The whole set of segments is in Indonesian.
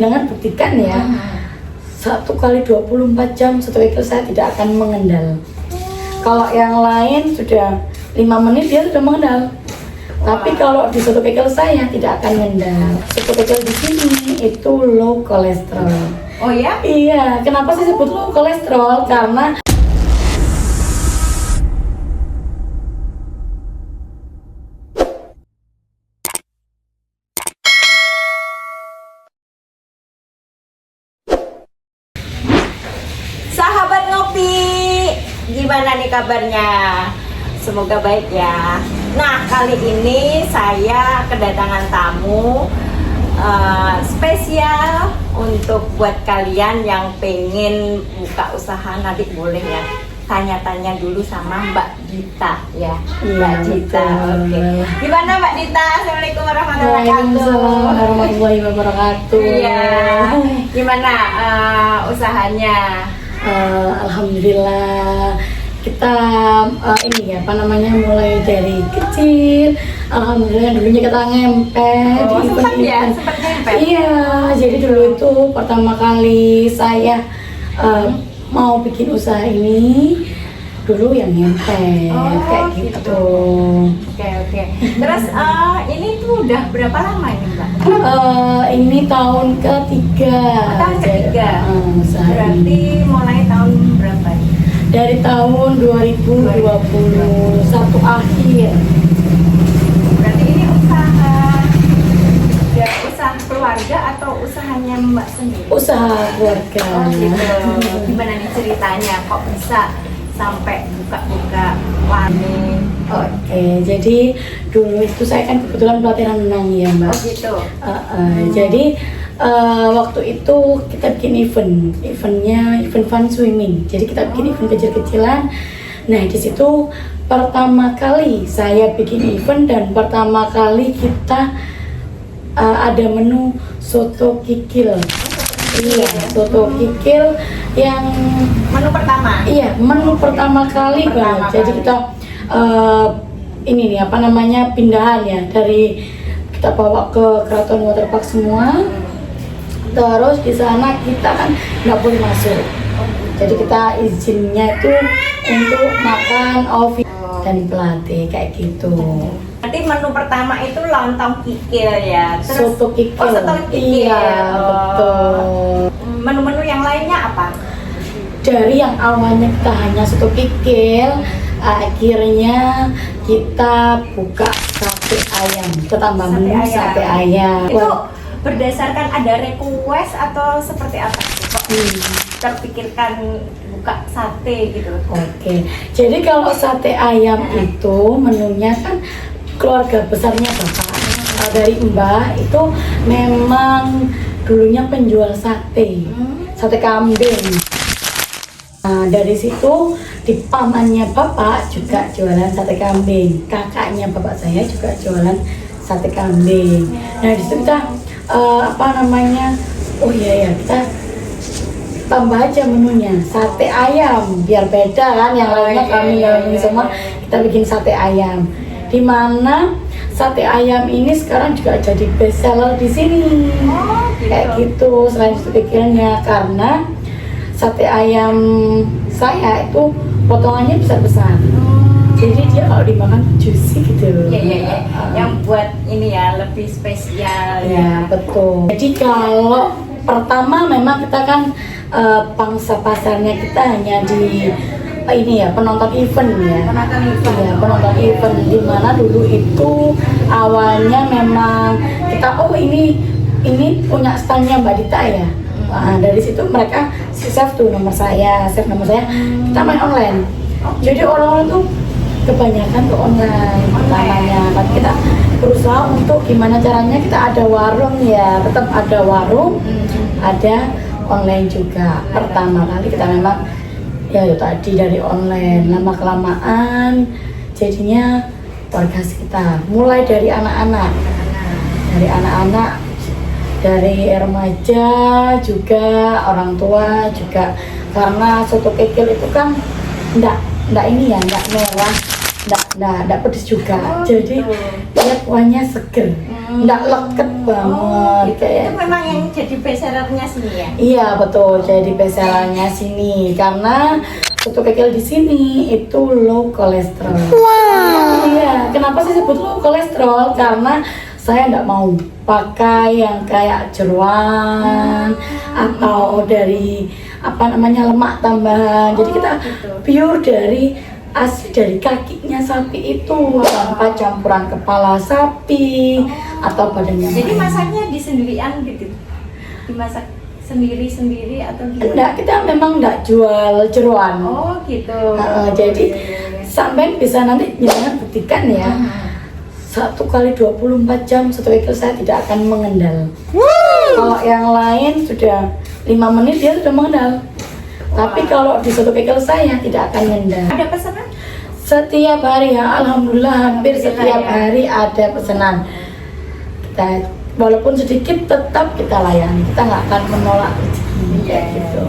Jangan buktikan ya, 1 kali 24 jam soto kikil saya tidak akan mengendal. Kalau yang lain sudah 5 menit dia sudah mengendal. Tapi kalau di soto kikil saya tidak akan mengendal. Soto kikil di sini itu low kolesterol. Oh ya? Iya, kenapa saya sebut low kolesterol? Karena Sahabat ngopi, gimana nih kabarnya? Semoga baik ya. Nah, kali ini saya kedatangan tamu spesial untuk buat kalian yang pengen buka usaha. Nanti boleh ya tanya-tanya dulu sama Mbak Dita ya. Mbak Dita. Oke. Gimana Mbak Dita? Assalamualaikum warahmatullahi Waalaikumsalam warahmatullahi wabarakatuh. Iya. Gimana usahanya? Alhamdulillah kita ini ya mulai dari kecil. Alhamdulillah dulunya kita ngempet di event-event. Sempat ngempet. Iya, jadi dulu itu pertama kali saya mau bikin usaha ini dulu yang ngempet kayak gitu. Oke. Terus ini tuh udah berapa lama ini Mbak? Ini tahun ketiga. Tahun ketiga. Usaha Berarti ini. mulai tahun berapa ini? Dari tahun 2021 akhir. Berarti ini usaha keluarga atau usahanya Mbak sendiri? Usaha keluarga. Oh gitu. Gimana nih ceritanya kok bisa sampai buka-buka warung? Oke, jadi dulu itu saya kan kebetulan pelatihan renang ya Mbak. Oh gitu. Jadi waktu itu kita bikin eventnya event fun swimming. Jadi kita bikin event kecil-kecilan. Nah di situ pertama kali saya bikin event dan pertama kali kita ada menu soto kikil. Iya, soto kikil yang Menu pertama? Iya, menu pertama kali banget. Jadi kita ini nih pindahan ya, dari kita bawa ke Keraton Waterpark semua. Terus di sana kita kan nggak boleh masuk. Jadi kita izinnya itu untuk makan dan pelatih kayak gitu. Berarti menu pertama itu lontong kikil ya. Terus Soto kikil. Oh, soto kikil. Iya, betul. Menu-menu yang lainnya apa? Dari yang awalnya kita hanya soto kikil, akhirnya kita buka sate ayam. Kita tambah menu sate ayam. Itu berdasarkan ada request atau seperti apa sih? Kok terpikirkan buka sate gitu? Oke, jadi kalau sate ayam itu menunya kan keluarga besarnya bapak dari mbah itu memang dulunya penjual sate kambing. Nah dari situ di pamannya bapak juga jualan sate kambing, kakaknya bapak saya juga jualan sate kambing. Nah di situ kita oh iya ya kita tambah aja menunya sate ayam biar beda kan, yang lainnya kami semua kita bikin sate ayam. Dimana sate ayam ini sekarang juga jadi best seller di sini. Kayak gitu. Selain itu pikirannya karena sate ayam saya itu potongannya besar-besar. Jadi dia kalau dimakan juicy gitu. Iya. Yang buat ini ya lebih spesial. Ya betul. Jadi kalau pertama memang kita kan pangsa pasarnya kita hanya di penonton event ya. Iya, penonton event, di mana dulu itu awalnya memang kita ini punya standnya Mbak Dita ya. Nah, dari situ mereka save nomor saya, kita main online. Jadi orang-orang tuh kebanyakan tuh online pertamanya. Kan kita berusaha untuk gimana caranya kita ada warung ya, tetap ada warung, ada online juga. Pertama kali kita memang ya itu tadi dari online, lama kelamaan jadinya warga sekitar, mulai dari anak-anak, dari remaja juga, orang tua juga, karena soto kikil itu kan enggak mewah nggak pedes juga. Oh, Jadi gitu. dia kuahnya seger, nggak leket banget gitu. kayak. Itu memang yang jadi bestsellernya sini ya. Iya betul, jadi bestsellernya sini karena soto kikil di sini itu low kolesterol. Iya, kenapa sih sebut low kolesterol? Karena saya nggak mau pakai yang kayak jeroan atau dari apa namanya lemak tambahan. Jadi kita pure dari asli dari kakinya sapi itu tanpa campuran kepala sapi atau badannya. Jadi masaknya di sendirian gitu, dimasak sendiri atau gimana? Enggak, kita memang enggak jual jeroan. Oh gitu. Jadi sampai bisa nanti jangan buktikan ya. 1 kali 24 jam soto kikil saya tidak akan mengendal. Kalau yang lain sudah 5 menit dia sudah mengendal. Tapi kalau di soto kikil saya tidak akan mengendal. Ada pesanan? Setiap hari ya, alhamdulillah hampir setiap hari ada pesanan. Kita walaupun sedikit tetap kita layani. Kita nggak akan menolak rezeki gitu.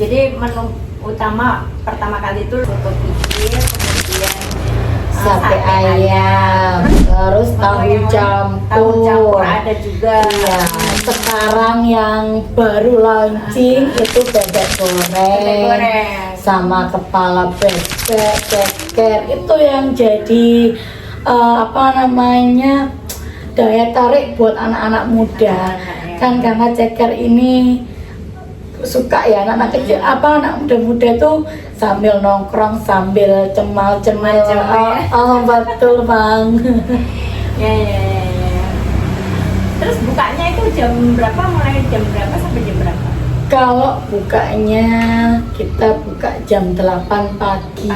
Jadi menu utama pertama kali itu soto kikil, kemudian Sate ayam, terus tahu tahu campur. campur ada juga. Iya, sekarang yang baru launching itu bebek goreng, sama kepala bebek, ceker. Itu yang jadi apa namanya daya tarik buat anak-anak muda. Kan karena ceker ini suka ya anak-anak kecil, apa anak muda-muda tuh sambil nongkrong sambil cemal-cemal. Oh betul bang. Ya. Terus bukanya itu jam berapa? Mulai jam berapa sampai jam berapa? Kalau bukanya kita buka jam 8 pagi.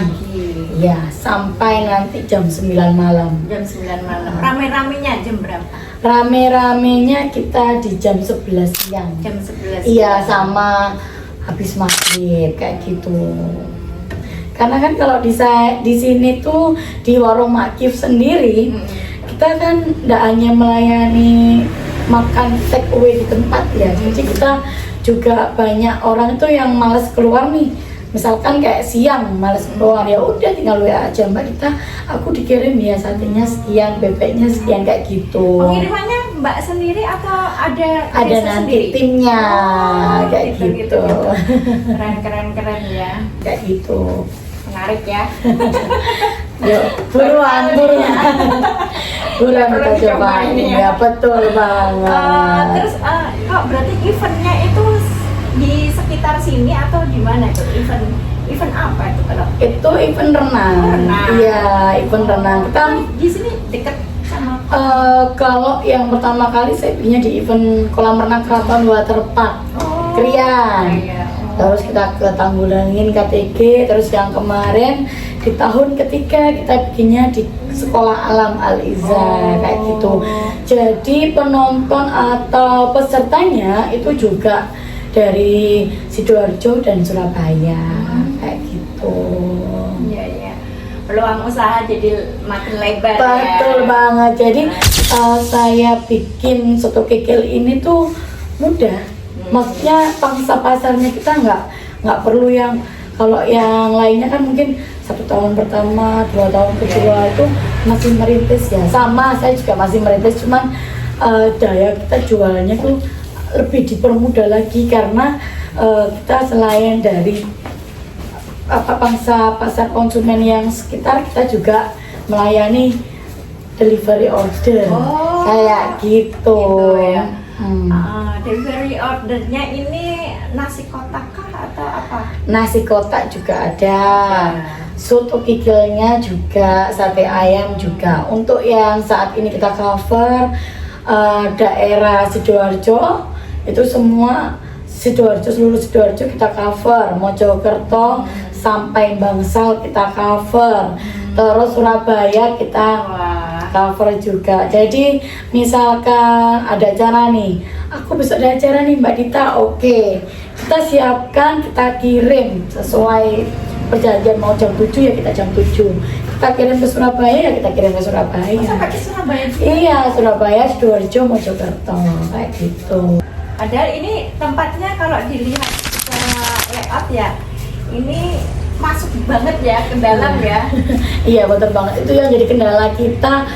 Ya, sampai nanti jam 9 malam. Jam 9 malam. Rame-ramenya jam berapa? Rame-ramenya kita di jam 11 siang. Jam 11. Iya, sama habis maghrib kayak gitu. Karena kan kalau di sini tuh di warung Makif sendiri, kita kan tidak hanya melayani makan take away di tempat ya. Jadi kita juga banyak orang itu yang malas keluar nih. Misalkan kayak siang malas keluar, ya udah tinggal WA aja Mbak Dita, aku dikirim ya satenya sekian, bebeknya sekian kayak gitu. Pengirimannya Mbak sendiri atau ada Nanti sendiri? timnya kayak gitu. Keren ya. Kayak gitu. Menarik ya. Yuk, buruan kita coba ini ya, betul banget. Terus kok berarti eventnya itu di sekitar sini atau di mana itu? Event apa itu kalau? Itu event renang. Iya, event renang. Kita di sini dekat sama kalau yang pertama kali saya punya di event kolam renang Keraton Waterpark Krian. Iya. Terus kita ke Tanggulangin KTG, terus yang kemarin di tahun ketiga kita bikinnya di Sekolah Alam Al-Iza kayak gitu. Jadi penonton atau pesertanya itu juga dari Sidoarjo dan Surabaya kayak gitu. Iya. Peluang usaha jadi makin lebar. Betul banget. Jadi saya bikin soto kikil ini tuh mudah. Maksudnya pangsa pasarnya kita nggak perlu yang kalau yang lainnya kan mungkin 1 tahun pertama, 2 tahun kedua itu masih merintis ya. Sama saya juga masih merintis, cuman daya kita jualnya tuh lebih dipermudah lagi karena kita selain dari pangsa pasar konsumen yang sekitar, kita juga melayani delivery order kayak gitu. Ya. Delivery ordernya ini nasi kotak kah atau apa? Nasi kotak juga ada, soto kikilnya juga, sate ayam juga. Untuk yang saat ini kita cover daerah Sidoarjo, itu semua seluruh Sidoarjo kita cover, Mojokerto sampai Bangsal kita cover, terus Surabaya kita cover juga. Jadi misalkan ada acara nih, aku besok ada acara nih Mbak Dita, oke, kita siapkan, kita kirim sesuai perjanjian, mau jam 7 ya kita jam 7, kita kirim ke Surabaya ya kita kirim ke Surabaya. Sampai ke Surabaya juga? Iya, Surabaya, Sidoarjo, Mojokerto kayak gitu. Padahal ini tempatnya kalau dilihat secara layout ya, ini masuk banget ya ke dalam ya. Iya betul banget, itu yang jadi kendala kita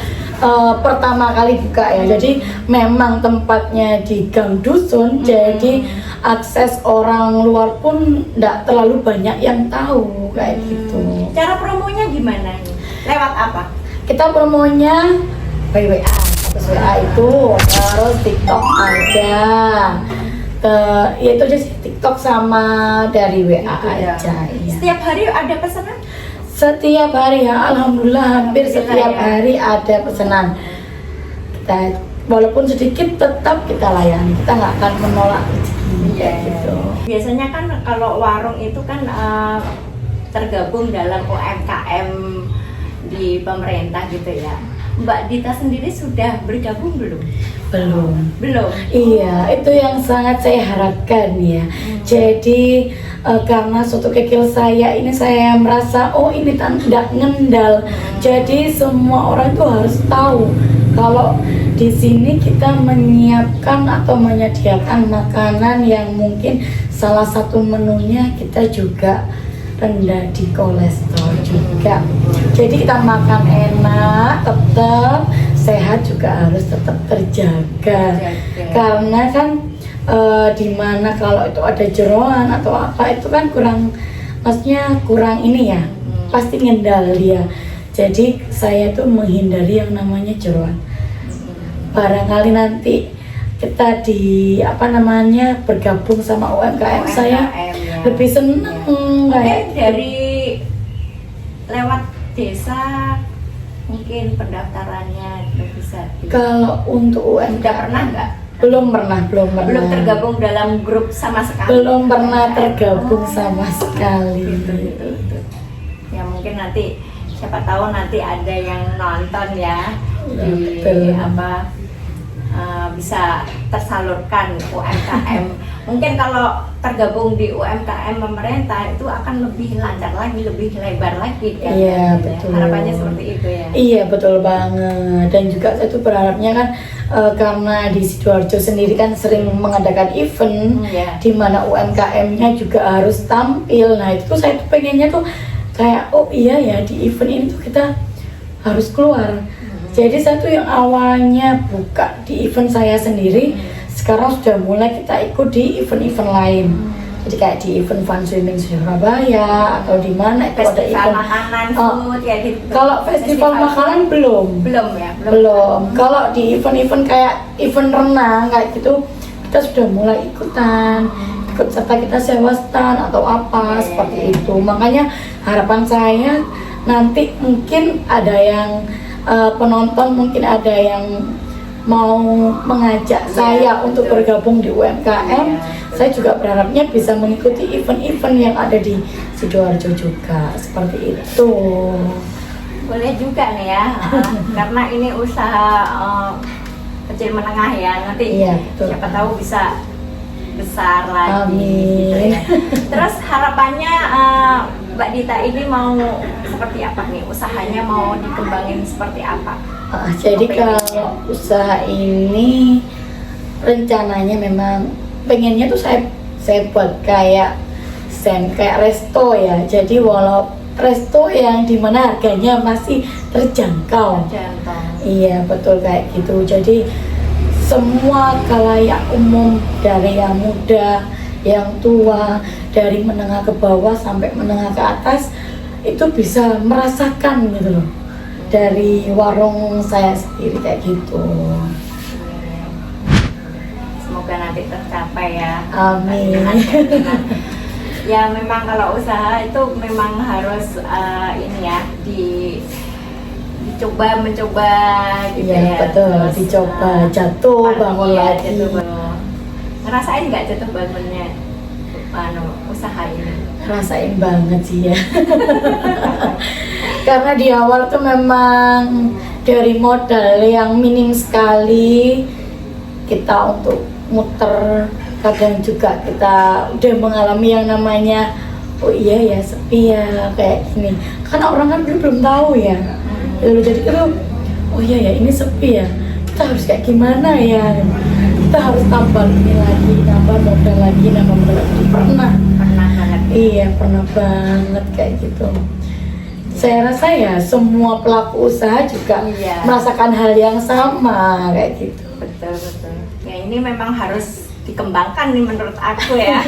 pertama kali buka ya. Jadi memang tempatnya di gang dusun, jadi akses orang luar pun tidak terlalu banyak yang tahu kayak gitu. Cara promonya gimana nih? Lewat apa? Kita promonya by WA, status WA itu, terus TikTok ada. Ya itu aja sih, TikTok sama dari WA aja. Iya. Setiap hari ada pesanan? Setiap hari ya, alhamdulillah hampir setiap hari ada pesanan. Kita walaupun sedikit tetap kita layani, kita nggak akan menolak rezeki gitu. Biasanya kan kalau warung itu kan tergabung dalam UMKM di pemerintah gitu ya. Mbak Dita sendiri sudah bergabung belum? Belum. Iya, itu yang sangat saya harapkan ya. Jadi karena suatu kekil saya ini, saya merasa oh ini tidak ngendal. Jadi semua orang itu harus tahu kalau di sini kita menyiapkan atau menyediakan makanan yang mungkin salah satu menunya kita juga rendah di kolesterol juga. Jadi kita makan enak, tetap sehat juga harus tetap terjaga. Karena kan dimana kalau itu ada jeroan atau apa itu kan kurang, maksudnya kurang ini ya, pasti ngendal dia. Jadi saya tuh menghindari yang namanya jeroan. Barangkali nanti kita bergabung sama UMKM saya lebih senang kayak dari lewat desa mungkin pendaftarannya bisa kalau untuk UMKM pernah nggak? belum pernah Belum tergabung dalam grup sama sekali. belum pernah tergabung sama sekali. Gitu. Ya mungkin nanti siapa tahu nanti ada yang nonton ya, di bisa tersalurkan UMKM. Mungkin kalau tergabung di UMKM pemerintah itu akan lebih lancar lagi, lebih lebar lagi kan. Iya, betul. Harapannya seperti itu ya. Iya, betul banget. Dan juga saya tuh berharapnya kan karena di Sidoarjo sendiri kan sering mengadakan event di mana UMKM-nya juga harus tampil. Nah, itu tuh saya tuh pengennya tuh kayak oh iya ya, di event ini tuh kita harus keluar. Jadi saya tuh yang awalnya buka di event saya sendiri, sekarang sudah mulai kita ikut di event-event lain. Jadi kayak di event Fun Swimming Surabaya atau di mana itu ada event makanan, food ya gitu. Kalau festival makanan belum. Belum. Kalau di event-event kayak event renang kayak gitu, kita sudah mulai ikutan. Ikut serta kita sewa stand atau apa seperti itu. Makanya harapan saya nanti mungkin ada yang penonton, mungkin ada yang mau mengajak saya untuk bergabung di UMKM. Saya juga berharapnya bisa mengikuti event-event yang ada di Sidoarjo juga, seperti itu. Boleh juga nih ya, karena ini usaha kecil menengah ya, nanti siapa tahu bisa besar lagi. Amin. Gitu ya. Terus harapannya Mbak Dita ini mau seperti apa nih? Usahanya mau dikembangin seperti apa? Jadi kalau usaha ini rencananya memang pengennya tuh saya buat kayak resto ya. Jadi walau resto yang dimana harganya masih terjangkau. Iya betul kayak gitu. Jadi semua khalayak umum, dari yang muda, yang tua, dari menengah ke bawah sampai menengah ke atas itu bisa merasakan gitu loh dari warung saya sendiri kayak gitu. Semoga nanti tercapai ya. Amin. Ya memang kalau usaha itu memang harus ini ya mencoba gitu ya. Betul, terus, dicoba jatuh bangun lagi. Ngerasain nggak jatuh bangunnya usaha ini? Rasain banget sih ya. Karena di awal tuh memang dari modal yang minim sekali, kita untuk muter, kadang juga kita udah mengalami yang namanya oh iya ya sepi ya kayak gini. Karena orang kan belum tahu ya. Lalu jadi oh iya ya ini sepi ya, kita harus kayak gimana ya, kita harus tambah ini lagi, nambah modal lagi. Pernah banget Iya, pernah banget kayak gitu. Saya rasa ya semua pelaku usaha juga Iya. merasakan hal yang sama kayak gitu. Betul betul. Ya ini memang harus dikembangkan nih menurut aku ya.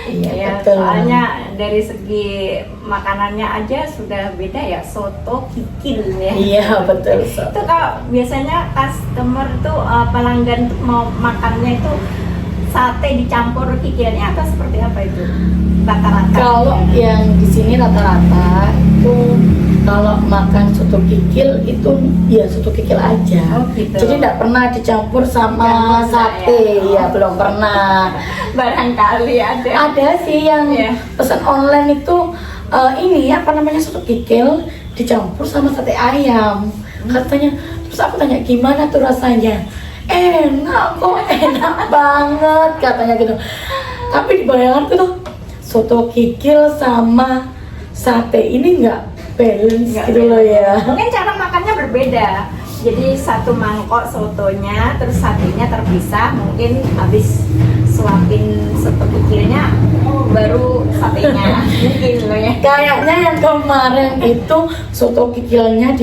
Iya, Ya, betul. soalnya dari segi makanannya aja sudah beda ya, soto kikil ya. Iya, betul. So. Itu kalau biasanya customer tuh pelanggan tuh mau makannya itu sate dicampur kikilnya atau seperti apa itu? Rata-rata. Kalau yang di sini rata-rata itu kalau makan soto kikil itu ya soto kikil aja. Oh, gitu. Jadi tidak pernah dicampur sama Dicampur sate, enggak ya belum pernah. Barangkali ada. Ada sih yang Iya. pesan online itu ini apa namanya soto kikil dicampur sama sate ayam. Katanya, terus aku tanya gimana tuh rasanya? Enak kok, enak banget katanya gitu. Tapi di bayanganku tuh soto kikil sama sate ini nggak balance Nggak gitu loh ya. Mungkin cara makannya berbeda. Jadi satu mangkok sotonya, terus satenya terpisah. Mungkin habis suapin soto kikilnya, baru satenya. Mungkin loh ya. Kayaknya yang kemarin itu soto kikilnya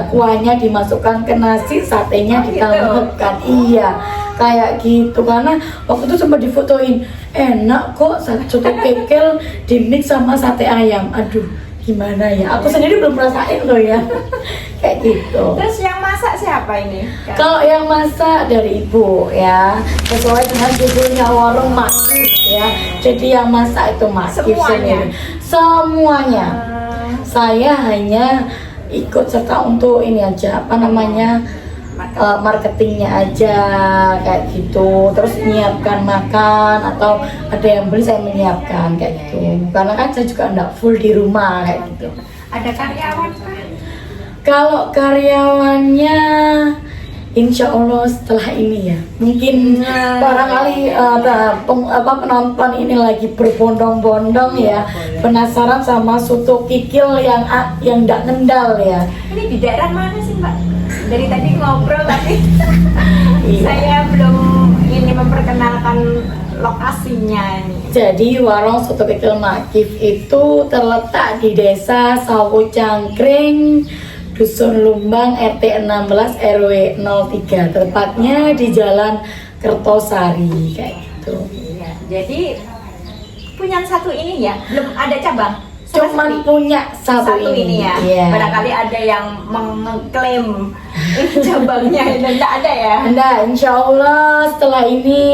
kuahnya dimasukkan ke nasi, satenya Oh, gitu? ditambahkan. Iya, kayak gitu karena waktu itu sempat difotoin enak kok soto kikil dimix sama sate ayam. Aduh, gimana ya? Aku sendiri belum merasain loh ya. Kayak gitu. Terus yang masak siapa ini? Kalau yang masak dari ibu ya, sesuai dengan judulnya warung Makif ya. Jadi yang masak itu Makif Semuanya? sendiri. Semuanya. Eh, Saya hanya ikut serta untuk ini aja, apa namanya, marketingnya aja kayak gitu. Terus menyiapkan makan atau ada yang beli saya menyiapkan kayak gitu. Karena kan saya juga enggak full di rumah kayak gitu. ada karyawan kah? Kalau karyawannya insya Allah setelah ini ya mungkin barangkali penonton ini lagi berbondong-bondong ya penasaran sama soto kikil yang nggak ngendal ya. Ini di daerah mana sih Mbak? Dari tadi ngobrol tapi Iya. saya belum ini memperkenalkan lokasinya ini. Jadi warung soto kikil Makif itu terletak di desa Sawo Cangkring, Dusun Lumbang, RT 16 RW 03, tepatnya di Jalan Kertosari kayak gitu. Iya. Jadi punya satu ini ya, belum ada cabang. Sama Cuman sekali. punya satu ini ya. Iya. Barangkali ada yang mengklaim ini cabangnya itu enggak ada ya. Nah, insya Allah setelah ini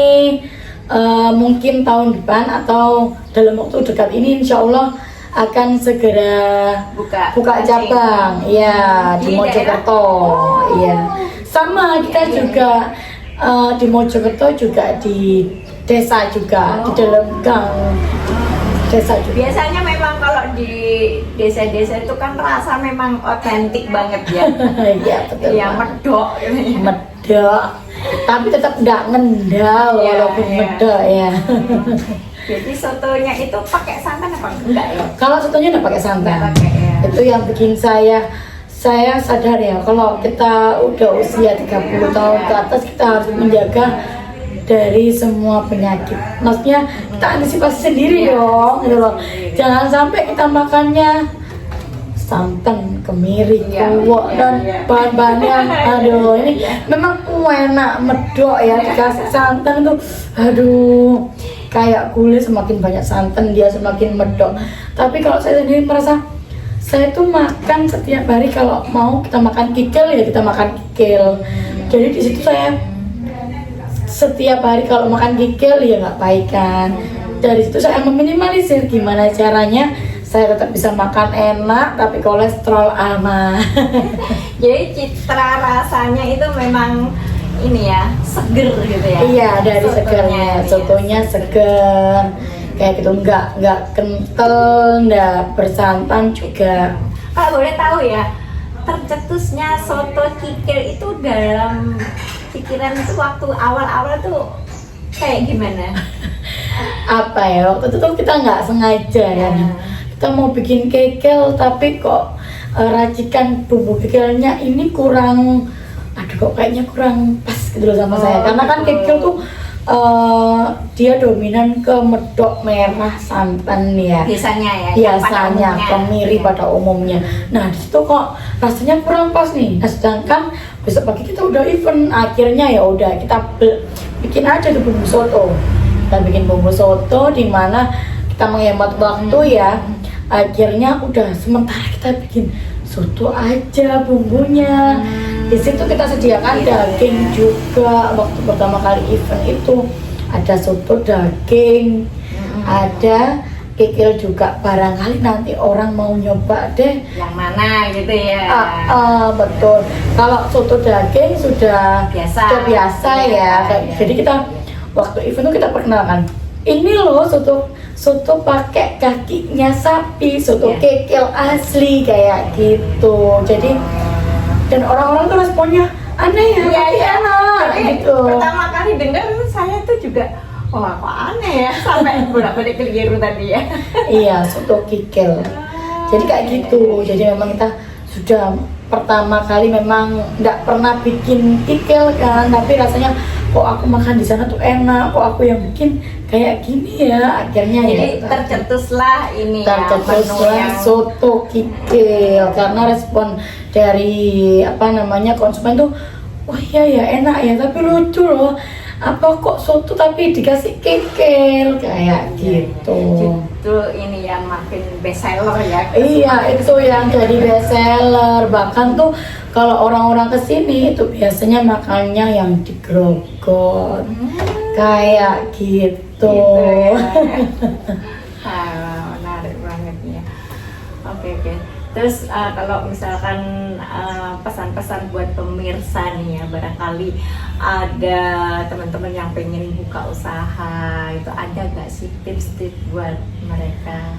mungkin tahun depan atau dalam waktu dekat ini insya Allah akan segera Buka cabang, ya di Di Mojokerto, daerah? iya. Sama kita Iya, iya. juga di Mojokerto juga di desa juga di dalam gang desa juga. Biasanya memang kalau di desa-desa itu kan rasa memang otentik banget ya. Iya betul. Yang Pak. medok. Medok, tapi tetap nggak ngendal Iya, walaupun iya. medok ya. Jadi sotonya itu pakai santan apa enggak ya? Kalau sotonya nggak pakai santan, Nggak pakai, ya. itu yang bikin saya sadar ya kalau kita udah usia 30 tahun ke atas kita harus menjaga dari semua penyakit. Maksudnya kita antisipasi sendiri Iya, dong, gitu loh. sendiri. Jangan sampai kita makannya santan, kemiri, Iya, kuwok iya, dan iya. bahan-bahannya aduh ini memang enak medok ya dikasih santan tuh aduh kayak kulit semakin banyak santan dia semakin medok. Tapi kalau saya sendiri merasa saya tuh makan setiap hari kalau mau kita makan kikil ya kita makan kikil. Jadi di situ saya setiap hari kalau makan kikil ya nggak baik kan. Dari situ saya meminimalisir gimana caranya saya tetap bisa makan enak tapi kolesterol aman. Jadi citra rasanya itu memang ini ya, seger gitu ya. Iya dari Sotonya, segernya, iya. sotonya seger kayak gitu nggak kental, nggak bersantan juga. Kalau boleh tahu ya, tercetusnya soto kikil itu dalam pikiran itu waktu awal-awal tuh kayak gimana? Apa ya waktu itu tuh kita nggak sengaja Ya. kan. Kita mau bikin kikil tapi kok racikan bumbu kikilnya ini kurang, aduh kok kayaknya kurang pas gitu loh sama Oh, saya karena kan gitu. kikil tuh dia dominan ke medok merah santan ya. Biasanya ya. Biasanya pada kemiri pada umumnya. Nah di situ kok rasanya kurang pas nih. Nah sedangkan besok pagi kita udah event, akhirnya ya udah kita bikin aja tuh bumbu soto. Kita bikin bumbu soto di mana kita menghemat waktu ya. Akhirnya udah sementara kita bikin soto aja bumbunya. Di situ kita sediakan daging juga. Waktu pertama kali event itu ada soto daging, ada kikil juga. Barangkali nanti orang mau nyoba deh yang mana gitu ya. Betul. Kalau soto daging sudah biasa ya. Jadi kita waktu event itu kita perkenalkan. Ini loh soto pakai kakinya sapi, soto kikil asli kayak gitu. Jadi dan orang-orang tuh responnya aneh ya, tapi enak gitu. Pertama kali dengar saya tuh juga, oh kok aneh ya, sampai bolak-balik keliru tadi ya. Iya, soto kikil. Jadi kayak gitu. Jadi memang kita sudah pertama kali memang nggak pernah bikin kikil kan, tapi rasanya kok aku makan di sana tuh enak, kok aku yang bikin kayak gini ya. Akhirnya jadi ya tercetuslah ini tercetuslah soto kikil karena respon dari konsumen tuh, wah iya ya enak ya, tapi lucu loh, apa kok soto tapi dikasih kikil kayak gitu. Itu ini yang makin best seller ya. Iya, itu yang jadi best seller. Bahkan tuh kalau orang-orang kesini itu biasanya makannya yang digrogot kayak gitu. Ya. Menarik banget ya. Oke. Terus kalau misalkan pesan-pesan buat pemirsa nih ya, barangkali ada teman-teman yang pengen buka usaha, itu ada gak sih tips-tips buat mereka?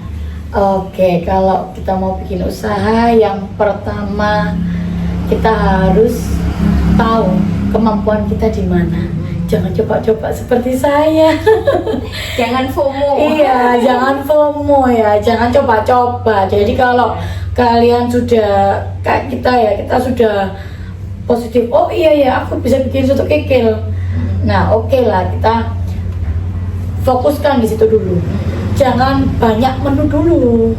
Oke, kalau kita mau bikin usaha, yang pertama kita harus tahu kemampuan kita di mana. Jangan coba-coba seperti saya. Jangan FOMO. Iya, jangan FOMO ya, jangan coba-coba. Jadi kalau kalian sudah kayak kita ya, kita sudah positif, oh iya ya aku bisa bikin soto kikil. Nah oke lah, kita fokuskan di situ dulu. Jangan banyak menu dulu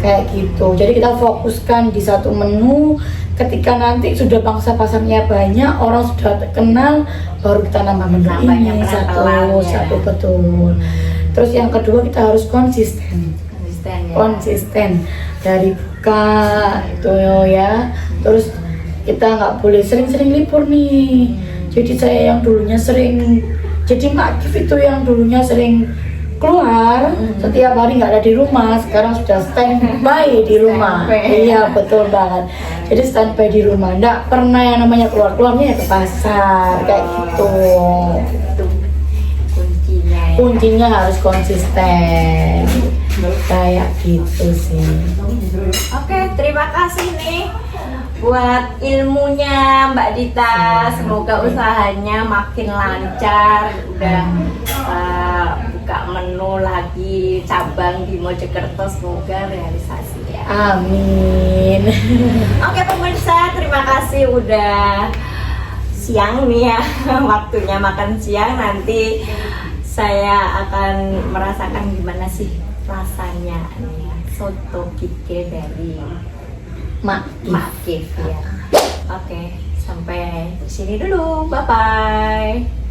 kayak gitu. Jadi kita fokuskan di satu menu. Ketika nanti sudah pangsa pasarnya banyak, orang sudah terkenal, baru kita nambah menu ini satu betul. Terus yang kedua kita harus konsisten dari buka itu ya. Terus kita nggak boleh sering-sering libur nih. Jadi saya yang dulunya sering, jadi Mak Gif itu yang dulunya sering keluar setiap hari nggak ada di rumah, sekarang sudah standby di rumah. Iya betul banget. Jadi standby di rumah, nggak pernah yang namanya keluarnya ya ke pasar kayak gitu. Itu kuncinya ya. Kuncinya harus konsisten kayak gitu sih. Oke, terima kasih nih buat ilmunya Mbak Dita. Semoga usahanya makin lancar, udah buka menu lagi cabang di Mojokerto, semoga realisasi ya. Amin. Oke pemirsa, terima kasih udah siang nih ya. Waktunya makan siang, nanti saya akan merasakan gimana sih rasanya nih ya, soto kikil dari Mak Gif ya. Oke, sampai sini dulu. Bye bye.